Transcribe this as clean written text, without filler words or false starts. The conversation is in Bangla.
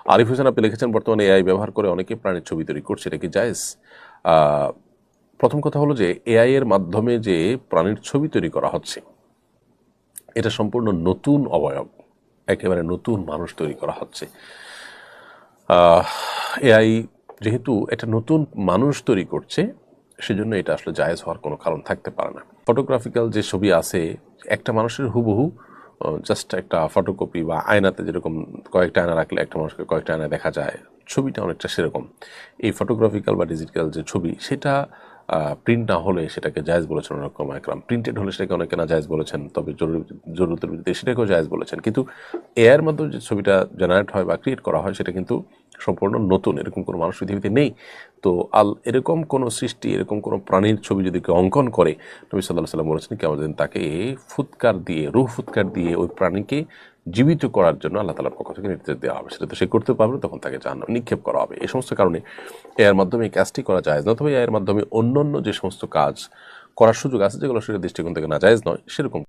আরিফ হোসেন আপনি লিখেছেন বর্তমানে এআই ব্যবহার করে অনেকে প্রাণীর ছবি তৈরি করছে, এটা কি জায়েজ? প্রথম কথা হলো যে এআই এর মাধ্যমে যে প্রাণীর ছবি তৈরি করা হচ্ছে এটা সম্পূর্ণ নতুন অবয়ব, একেবারে নতুন মানুষ তৈরি করা হচ্ছে। এআই যেহেতু এটা নতুন মানুষ তৈরি করছে সেজন্য এটা আসলে জায়েজ হওয়ার কোনো কারণ থাকতে পারে না। ফটোগ্রাফিক্যাল যে ছবি আছে একটা মানুষের হুবহু জাস্ট একটা ফটোকপি বা আয়নাতে যেরকম কয়েকটা আয়না রাখলে একটা মানুষকে কয়েকটা আয়নায় দেখা যায়, ছবিটা অনেকটা সেরকম। এই ফটোগ্রাফিক্যাল বা ডিজিটাল যে ছবি সেটা প্রিন্ট না হলে সেটাকে জায়েজ বলেছেন অনেক একরাম, প্রিন্টেড হলে সেটাকে অনেকে না জায়েজ বলেছেন, তবে জরুরতের ভিত্তিতে সেটাকেও জায়েজ বলেছেন। কিন্তু এআইয়ের মাধ্যমে যে ছবিটা জেনারেট হয় বা ক্রিয়েট করা হয় সেটা কিন্তু সম্পূর্ণ নতুন, এরকম কোনো মানুষ পৃথিবীতে নেই। তো এরকম কোনো সৃষ্টি, এরকম কোনো প্রাণীর ছবি যদি কেউ অঙ্কন করে, নবী সাল্লাল্লাহু আলাইহি ওয়াসাল্লাম বলেছেন কেমন দিন তাকে ফুৎকার দিয়ে, রূহ ফুৎকার দিয়ে ওই প্রাণীকে জীবিত করার জন্য আল্লাহ তাআলার পক্ষ থেকে নির্দেশ দেওয়া হবে। সেটা তো সে করতে পারবে, তখন তাকে জাহান্নামে নিক্ষেপ করা হবে। এই সমস্ত কারণে এর মাধ্যমে কাজটি করা যায় না। তবে এর মাধ্যমে অন্যান্য যে সমস্ত কাজ করার সুযোগ আছে যেগুলো সেটা দৃষ্টিকোণ থেকে না জায়েজ নয়, সেরকম